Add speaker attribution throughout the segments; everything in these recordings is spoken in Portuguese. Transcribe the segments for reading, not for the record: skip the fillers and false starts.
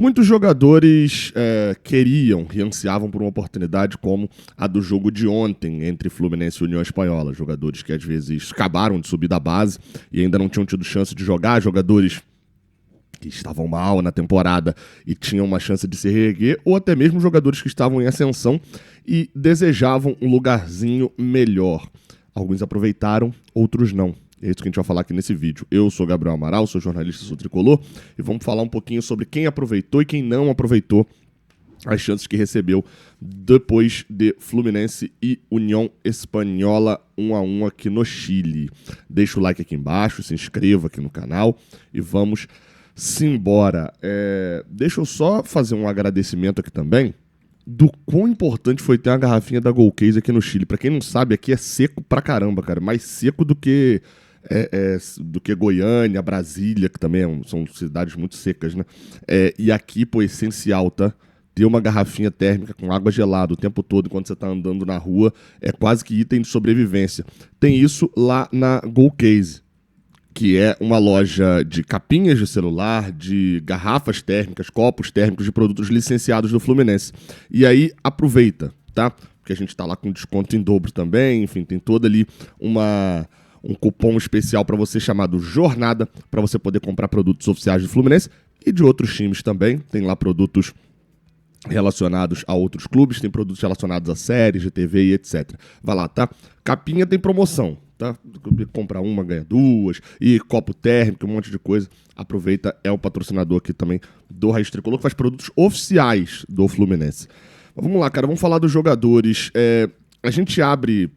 Speaker 1: Muitos jogadores queriam e ansiavam por uma oportunidade como a do jogo de ontem entre Fluminense e União Espanhola. Jogadores que às vezes acabaram de subir da base e ainda não tinham tido chance de jogar, jogadores que estavam mal na temporada e tinham uma chance de se reerguer, ou até mesmo jogadores que estavam em ascensão e desejavam um lugarzinho melhor. Alguns aproveitaram, outros não. É isso que a gente vai falar aqui nesse vídeo. Eu sou Gabriel Amaral, sou jornalista, sou tricolor, e vamos falar um pouquinho sobre quem aproveitou e quem não aproveitou as chances que recebeu depois de Fluminense e União Espanhola 1-1 aqui no Chile. Deixa o like aqui embaixo, se inscreva aqui no canal e vamos simbora. Deixa eu só fazer um agradecimento aqui também do quão importante foi ter uma garrafinha da Gold Case aqui no Chile. Pra quem não sabe, aqui é seco pra caramba, cara. Mais seco do que Goiânia, Brasília, que também são cidades muito secas, né? E aqui, pô, é essencial, tá? Ter uma garrafinha térmica com água gelada o tempo todo enquanto você tá andando na rua é quase que item de sobrevivência. Tem isso lá na Gold Case, que é uma loja de capinhas de celular, de garrafas térmicas, copos térmicos de produtos licenciados do Fluminense. E aí, aproveita, tá? Porque a gente tá lá com desconto em dobro também, enfim, tem toda ali um cupom especial para você chamado Jornada, para você poder comprar produtos oficiais do Fluminense e de outros times também. Tem lá produtos relacionados a outros clubes, tem produtos relacionados a séries de TV e etc. Vai lá, tá? Capinha tem promoção, tá? Compra uma, ganha duas, e copo térmico, um monte de coisa. Aproveita, é o patrocinador aqui também do Raiz Tricolor, que faz produtos oficiais do Fluminense. Mas vamos lá, cara, vamos falar dos jogadores. A gente abre,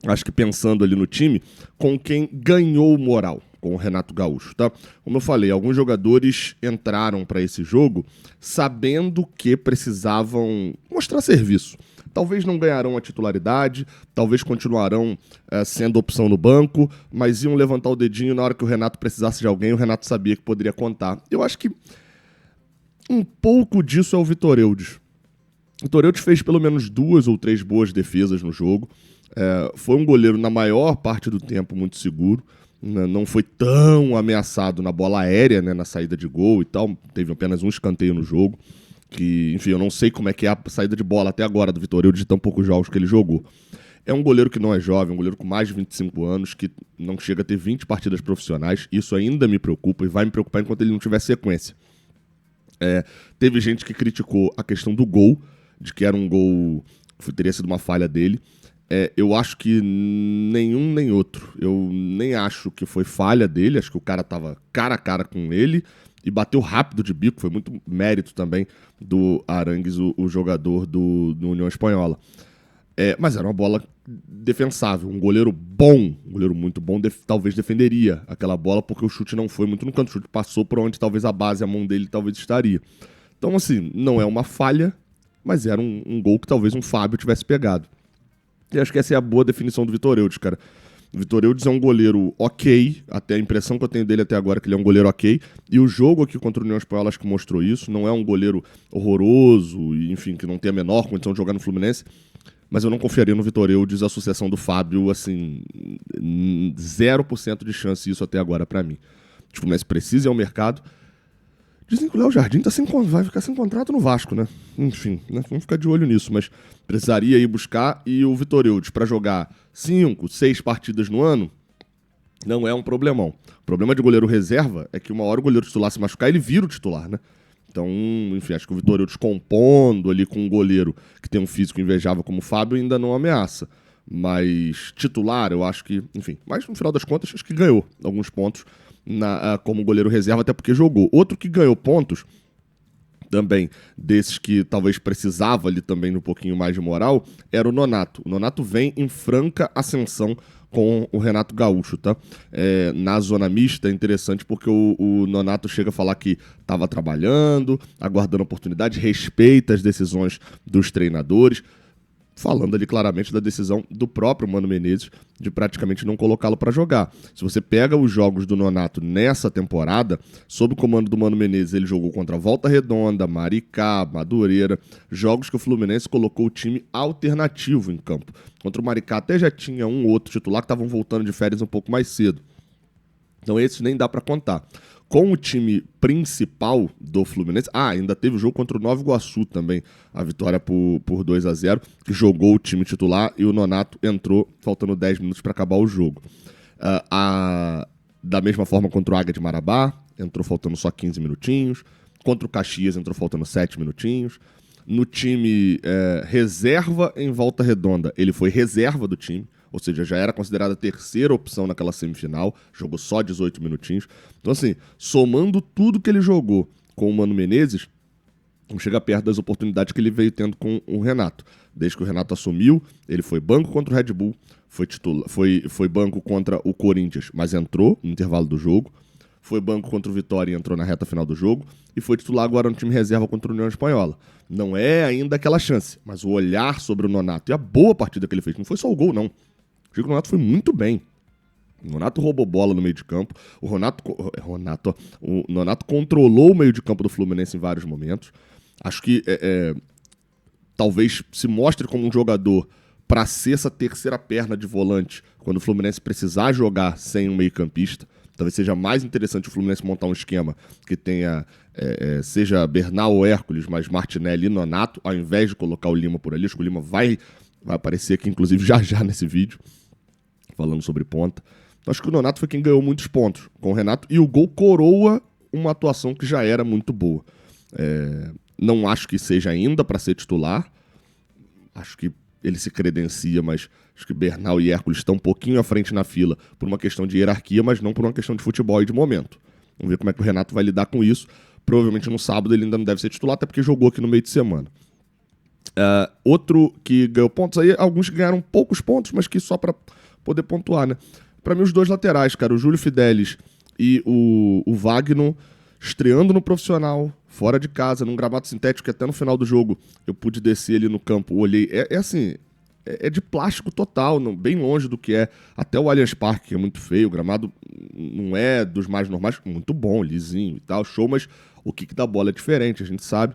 Speaker 1: acho que pensando ali no time, com quem ganhou moral, com o Renato Gaúcho, tá? Como eu falei, alguns jogadores entraram para esse jogo sabendo que precisavam mostrar serviço. Talvez não ganharão a titularidade, talvez continuarão sendo opção no banco, mas iam levantar o dedinho na hora que o Renato precisasse de alguém, o Renato sabia que poderia contar. Eu acho que um pouco disso é o Vitor Eudes. O Vitor Eudes fez pelo menos 2 ou 3 boas defesas no jogo. Foi um goleiro, na maior parte do tempo, muito seguro. Não foi tão ameaçado na bola aérea, né, na saída de gol e tal. Teve apenas um escanteio no jogo. Que, enfim, eu não sei como é que é a saída de bola até agora do Vitor Eudes de tão poucos jogos que ele jogou. É um goleiro que não é jovem, um goleiro com mais de 25 anos, que não chega a ter 20 partidas profissionais. Isso ainda me preocupa e vai me preocupar enquanto ele não tiver sequência. Teve gente que criticou a questão do gol, de que era um gol que teria sido uma falha dele. Eu acho que nenhum nem outro. Eu nem acho que foi falha dele, acho que o cara tava cara a cara com ele e bateu rápido de bico, foi muito mérito também do Arangues, o jogador do União Espanhola. Mas era uma bola defensável, um goleiro bom, um goleiro muito bom, talvez defenderia aquela bola, porque o chute não foi muito no canto, o chute passou por onde talvez a base, a mão dele talvez estaria. Então assim, não é uma falha, mas era um gol que talvez um Fábio tivesse pegado. E acho que essa é a boa definição do Vitor Eudes, cara. O Vitor Eudes é um goleiro ok, até a impressão que eu tenho dele até agora é que ele é um goleiro ok, e o jogo aqui contra o União Espanhola acho que mostrou isso. Não é um goleiro horroroso, e, enfim, que não tem a menor condição de jogar no Fluminense, mas eu não confiaria no Vitor Eudes a sucessão do Fábio, assim, 0% de chance isso até agora pra mim. O Fluminense precisa ir ao mercado. Dizem que o Léo Jardim vai ficar sem contrato no Vasco, né? Enfim, né? Vamos ficar de olho nisso, mas precisaria ir buscar. E o Vitor Eudes, para jogar 5, 6 partidas no ano, não é um problemão. O problema de goleiro reserva é que uma hora o goleiro titular se machucar, ele vira o titular, né? Então, enfim, acho que o Vitor Eudes compondo ali com um goleiro que tem um físico invejável como o Fábio ainda não ameaça. Mas titular, eu acho que, enfim, mas no final das contas, acho que ganhou alguns pontos como goleiro reserva, até porque jogou. Outro que ganhou pontos, também desses que talvez precisava ali também de um pouquinho mais de moral, era o Nonato. O Nonato vem em franca ascensão com o Renato Gaúcho, tá? Na zona mista é interessante porque o Nonato chega a falar que estava trabalhando, aguardando oportunidade, respeita as decisões dos treinadores, falando ali claramente da decisão do próprio Mano Menezes de praticamente não colocá-lo para jogar. Se você pega os jogos do Nonato nessa temporada, sob o comando do Mano Menezes, ele jogou contra Volta Redonda, Maricá, Madureira, jogos que o Fluminense colocou o time alternativo em campo. Contra o Maricá até já tinha um ou outro titular que estavam voltando de férias um pouco mais cedo. Então esses nem dá para contar. com o time principal do Fluminense. Ainda teve o jogo contra o Nova Iguaçu também, a vitória por 2-0, que jogou o time titular e o Nonato entrou faltando 10 minutos para acabar o jogo. Da mesma forma contra o Águia de Marabá, entrou faltando só 15 minutinhos. Contra o Caxias entrou faltando 7 minutinhos. No time reserva em Volta Redonda, ele foi reserva do time, ou seja, já era considerada a terceira opção naquela semifinal, jogou só 18 minutinhos. Então assim, somando tudo que ele jogou com o Mano Menezes, não chega perto das oportunidades que ele veio tendo com o Renato. Desde que o Renato assumiu, ele foi banco contra o Red Bull, foi banco contra o Corinthians, mas entrou no intervalo do jogo. Foi banco contra o Vitória e entrou na reta final do jogo. E foi titular agora no time reserva contra a União Espanhola. Não é ainda aquela chance, mas o olhar sobre o Nonato e a boa partida que ele fez, não foi só o gol, não. O Chico Nonato foi muito bem. O Nonato roubou bola no meio de campo. O Nonato controlou o meio de campo do Fluminense em vários momentos. Acho que talvez se mostre como um jogador para ser essa terceira perna de volante quando o Fluminense precisar jogar sem um meio-campista. Talvez seja mais interessante o Fluminense montar um esquema que tenha, seja Bernal ou Hércules, mas Martinelli e Nonato, ao invés de colocar o Lima por ali. Acho que o Lima vai aparecer aqui, inclusive, já nesse vídeo, falando sobre ponta. Então, acho que o Nonato foi quem ganhou muitos pontos com o Renato, e o gol coroa uma atuação que já era muito boa. Não acho que seja ainda para ser titular, acho que ele se credencia, mas acho que Bernal e Hércules estão um pouquinho à frente na fila por uma questão de hierarquia, mas não por uma questão de futebol e de momento. Vamos ver como é que o Renato vai lidar com isso. Provavelmente no sábado ele ainda não deve ser titular, até porque jogou aqui no meio de semana. Outro que ganhou pontos, aí alguns ganharam poucos pontos, mas que só para poder pontuar, né? Para mim, os dois laterais, cara, o Júlio Fidelis e o Wagner, estreando no profissional, fora de casa, num gramado sintético, que até no final do jogo eu pude descer ali no campo, olhei, assim, é de plástico total, bem longe do que é até o Allianz Parque, que é muito feio, o gramado não é dos mais normais, muito bom, lisinho e tal, show, mas o kick da bola é diferente, a gente sabe.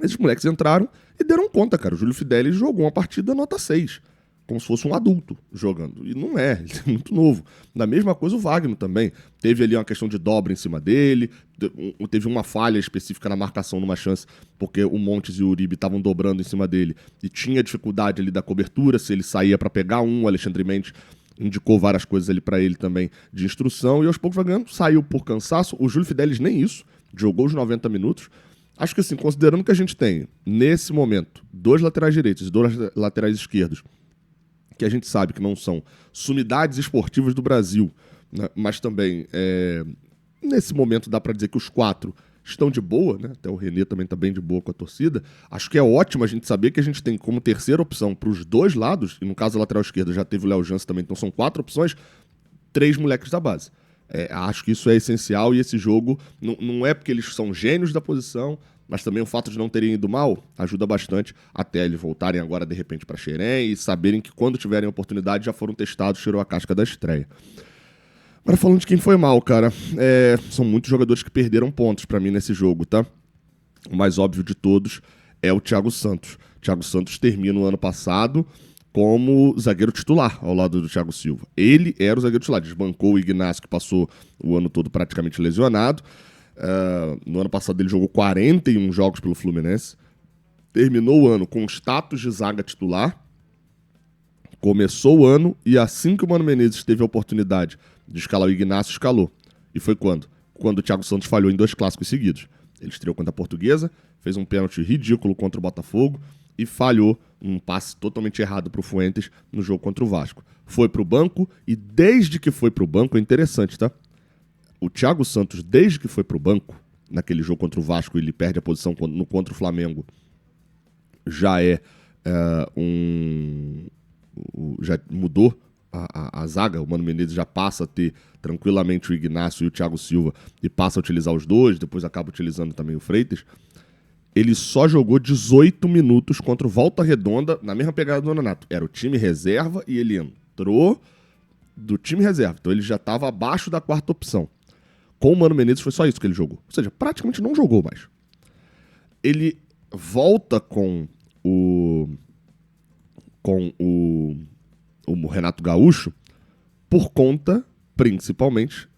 Speaker 1: Esses moleques entraram e deram conta, cara. O Júlio Fidelis jogou uma partida nota 6, como se fosse um adulto jogando. E não é, ele é muito novo. Da mesma coisa o Wagner também. Teve ali uma questão de dobra em cima dele, teve uma falha específica na marcação numa chance, porque o Montes e o Uribe estavam dobrando em cima dele e tinha dificuldade ali da cobertura, se ele saía para pegar o Alexandre Mendes indicou várias coisas ali para ele também de instrução, e aos poucos vai ganhando, saiu por cansaço. O Júlio Fidelis nem isso, jogou os 90 minutos. Acho que assim, considerando que a gente tem, nesse momento, 2 laterais direitos e 2 laterais esquerdos, que a gente sabe que não são sumidades esportivas do Brasil, né? Mas também, nesse momento, dá para dizer que os 4 estão de boa, né? Até o René também está bem de boa com a torcida. Acho que é ótimo a gente saber que a gente tem como terceira opção para os 2 lados, e no caso a lateral esquerda já teve o Léo Jansen também, então são 4 opções, 3 moleques da base. Acho que isso é essencial, e esse jogo não é porque eles são gênios da posição, mas também o fato de não terem ido mal ajuda bastante até eles voltarem agora de repente para Xerém e saberem que quando tiverem oportunidade já foram testados, tirou a casca da estreia. Agora falando de quem foi mal, cara, são muitos jogadores que perderam pontos para mim nesse jogo, tá? O mais óbvio de todos é o Thiago Santos. O Thiago Santos termina o ano passado como zagueiro titular ao lado do Thiago Silva. Ele era o zagueiro titular, desbancou o Ignacio, que passou o ano todo praticamente lesionado. No ano passado ele jogou 41 jogos pelo Fluminense. Terminou o ano com status de zaga titular. Começou o ano e assim que o Mano Menezes teve a oportunidade de escalar o Ignacio, escalou. E foi quando? Quando o Thiago Santos falhou em 2 clássicos seguidos. Ele estreou contra a Portuguesa, fez um pênalti ridículo contra o Botafogo e falhou um passe totalmente errado para o Fuentes no jogo contra o Vasco. Foi para o banco e desde que foi para o banco, é interessante, tá? O Thiago Santos, desde que foi para o banco, naquele jogo contra o Vasco, ele perde a posição contra o Flamengo, já já mudou a zaga. O Mano Menezes já passa a ter tranquilamente o Ignacio e o Thiago Silva e passa a utilizar os 2, depois acaba utilizando também o Freitas. Ele só jogou 18 minutos contra o Volta Redonda, na mesma pegada do Nonato. Era o time reserva e ele entrou do time reserva. Então ele já estava abaixo da 4ª opção. Com o Mano Menezes foi só isso que ele jogou. Ou seja, praticamente não jogou mais. Ele volta com o Renato Gaúcho por conta, principalmente,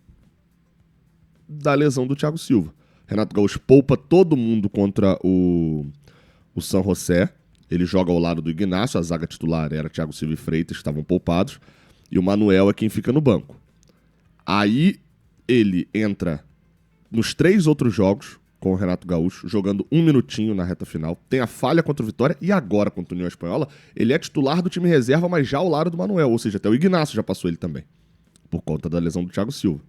Speaker 1: da lesão do Thiago Silva. Renato Gaúcho poupa todo mundo contra o San José. Ele joga ao lado do Ignacio, a zaga titular era Thiago Silva e Freitas, que estavam poupados, e o Manuel é quem fica no banco. Aí ele entra nos 3 outros jogos com o Renato Gaúcho, jogando 1 minutinho na reta final. Tem a falha contra o Vitória e agora contra o União Espanhola, ele é titular do time reserva, mas já ao lado do Manuel, ou seja, até o Ignacio já passou ele também, por conta da lesão do Thiago Silva.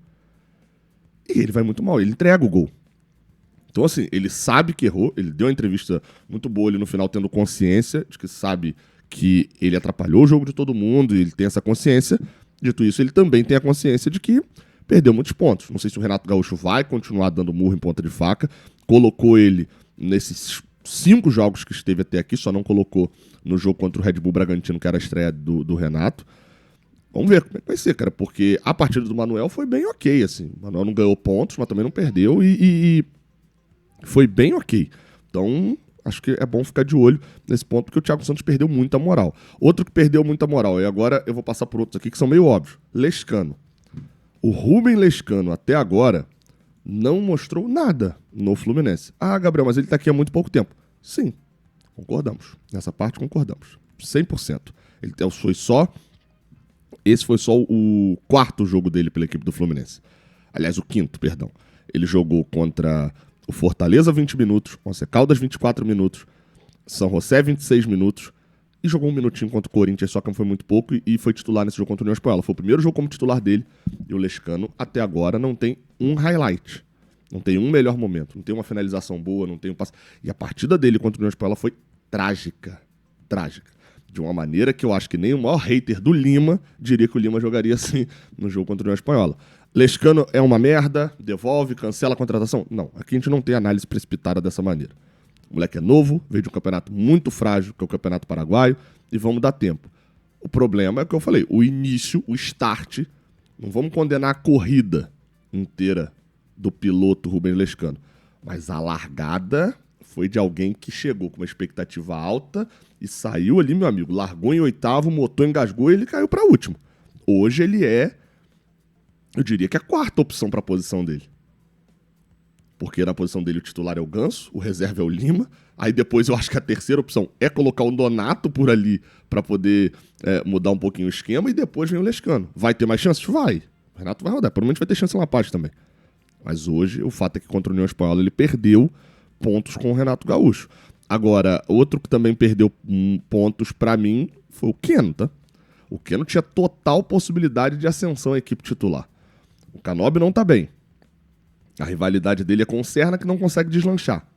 Speaker 1: E ele vai muito mal, ele entrega o gol. Então, assim, ele sabe que errou, ele deu uma entrevista muito boa ali no final, tendo consciência de que sabe que ele atrapalhou o jogo de todo mundo, e ele tem essa consciência. Dito isso, ele também tem a consciência de que perdeu muitos pontos. Não sei se o Renato Gaúcho vai continuar dando murro em ponta de faca. Colocou ele nesses 5 jogos que esteve até aqui, só não colocou no jogo contra o Red Bull Bragantino, que era a estreia do Renato. Vamos ver como é que vai ser, cara, porque a partida do Manuel foi bem ok, assim. O Manuel não ganhou pontos, mas também não perdeu e foi bem ok. Então, acho que é bom ficar de olho nesse ponto, porque o Thiago Santos perdeu muita moral. Outro que perdeu muita moral, e agora eu vou passar por outros aqui que são meio óbvios. Lescano. O Rubem Lescano, até agora, não mostrou nada no Fluminense. Ah, Gabriel, mas ele tá aqui há muito pouco tempo. Sim, concordamos. Nessa parte, concordamos. 100%. Esse foi só o 4º jogo dele pela equipe do Fluminense. Aliás, o 5º, perdão. Ele jogou contra o Fortaleza 20 minutos, Once Caldas 24 minutos, São José 26 minutos e jogou 1 minutinho contra o Corinthians, só que não foi muito pouco, e foi titular nesse jogo contra o União Espanhola. Foi o primeiro jogo como titular dele, e o Lescano até agora não tem um highlight, não tem um melhor momento, não tem uma finalização boa, não tem um passe. E a partida dele contra o União Espanhola foi trágica, de uma maneira que eu acho que nem o maior hater do Lima diria que o Lima jogaria assim no jogo contra o União Espanhola. Lescano é uma merda, devolve, cancela a contratação? Não, aqui a gente não tem análise precipitada dessa maneira. O moleque é novo, veio de um campeonato muito frágil, que é o Campeonato Paraguaio, e vamos dar tempo. O problema é o que eu falei, o início, o start, não vamos condenar a corrida inteira do piloto Rubem Lescano, mas a largada foi de alguém que chegou com uma expectativa alta e saiu ali, meu amigo, largou em 8º, o motor engasgou e ele caiu para último. Hoje ele é, eu diria que é a 4ª opção para a posição dele. Porque na posição dele o titular é o Ganso, o reserva é o Lima. Aí depois eu acho que a 3ª opção é colocar o Donato por ali para poder mudar um pouquinho o esquema. E depois vem o Lescano. Vai ter mais chances? Vai. O Renato vai rodar. Provavelmente vai ter chance na parte também. Mas hoje o fato é que contra o União Espanhola ele perdeu pontos com o Renato Gaúcho. Agora, outro que também perdeu pontos para mim foi o Keno, tá? O Keno tinha total possibilidade de ascensão à equipe titular. O Canóbio não tá bem. A rivalidade dele é com o Serna, que não consegue deslanchar.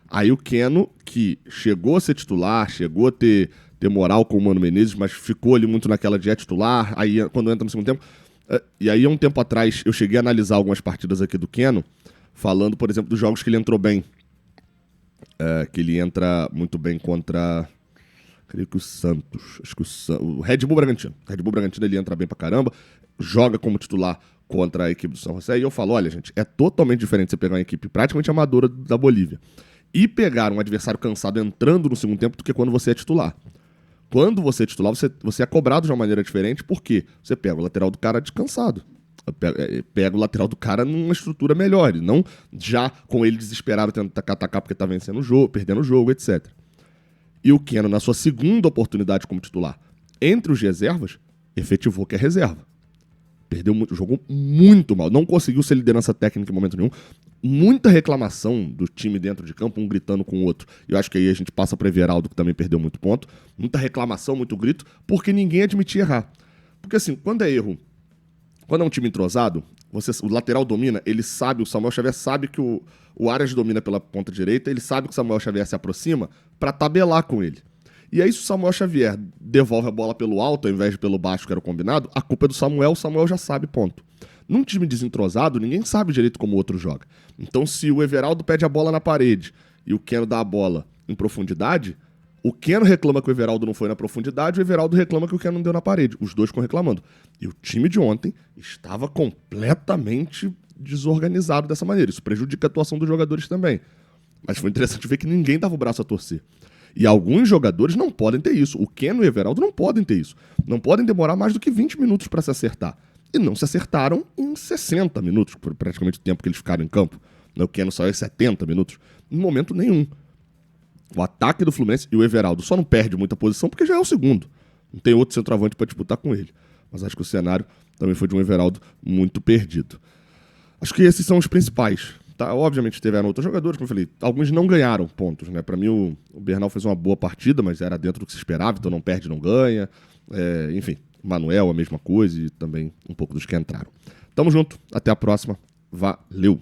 Speaker 1: Aí o Keno, que chegou a ser titular, chegou a ter moral com o Mano Menezes, mas ficou ali muito naquela de titular, aí quando entra no segundo tempo... E aí, há um tempo atrás, eu cheguei a analisar algumas partidas aqui do Keno, falando, por exemplo, dos jogos que ele entrou bem. Que ele entra muito bem contra... Creio que o Santos. Acho que o Red Bull Bragantino. O Red Bull Bragantino ele entra bem pra caramba, joga como titular contra a equipe do São José, e eu falo, olha, gente, é totalmente diferente você pegar uma equipe praticamente amadora da Bolívia e pegar um adversário cansado entrando no segundo tempo do que quando você é titular. Quando você é titular, você é cobrado de uma maneira diferente, porque você pega o lateral do cara descansado. Pega o lateral do cara numa estrutura melhor, e não já com ele desesperado tentando atacar porque tá vencendo o jogo, perdendo o jogo, etc. E o Keno, na sua segunda oportunidade como titular, entre os reservas, efetivou que é reserva. Perdeu muito, jogou muito mal. Não conseguiu ser liderança técnica em momento nenhum. Muita reclamação do time dentro de campo, um gritando com o outro. E eu acho que aí a gente passa para o Everaldo, que também perdeu muito ponto. Muita reclamação, muito grito, porque ninguém admitia errar. Porque assim, quando é erro, quando é um time entrosado, o lateral domina, ele sabe, o Samuel Xavier sabe que o Arias domina pela ponta direita, ele sabe que o Samuel Xavier se aproxima para tabelar com ele. E aí, se o Samuel Xavier devolve a bola pelo alto, ao invés de pelo baixo, que era o combinado, a culpa é do Samuel, o Samuel já sabe, ponto. Num time desentrosado, ninguém sabe direito como o outro joga. Então, se o Everaldo pede a bola na parede e o Keno dá a bola em profundidade, o Keno reclama que o Everaldo não foi na profundidade, o Everaldo reclama que o Keno não deu na parede. Os dois ficam reclamando. E o time de ontem estava completamente desorganizado dessa maneira. Isso prejudica a atuação dos jogadores também. Mas foi interessante ver que ninguém dava o braço a torcer. E alguns jogadores não podem ter isso. O Keno e o Everaldo não podem ter isso. Não podem demorar mais do que 20 minutos para se acertar. e não se acertaram em 60 minutos, por praticamente o tempo que eles ficaram em campo. O Keno saiu em 70 minutos. Em momento nenhum. O ataque do Fluminense e o Everaldo só não perde muita posição porque já é o segundo. Não tem outro centroavante para disputar com ele. Mas acho que o cenário também foi de um Everaldo muito perdido. Acho que esses são os principais. Tá? Obviamente tiveram outros jogadores, como eu falei, alguns não ganharam pontos. Né? Para mim o Bernal fez uma boa partida, mas era dentro do que se esperava, então não perde, não ganha. Enfim, o Manuel a mesma coisa e também um pouco dos que entraram. Tamo junto, até a próxima. Valeu!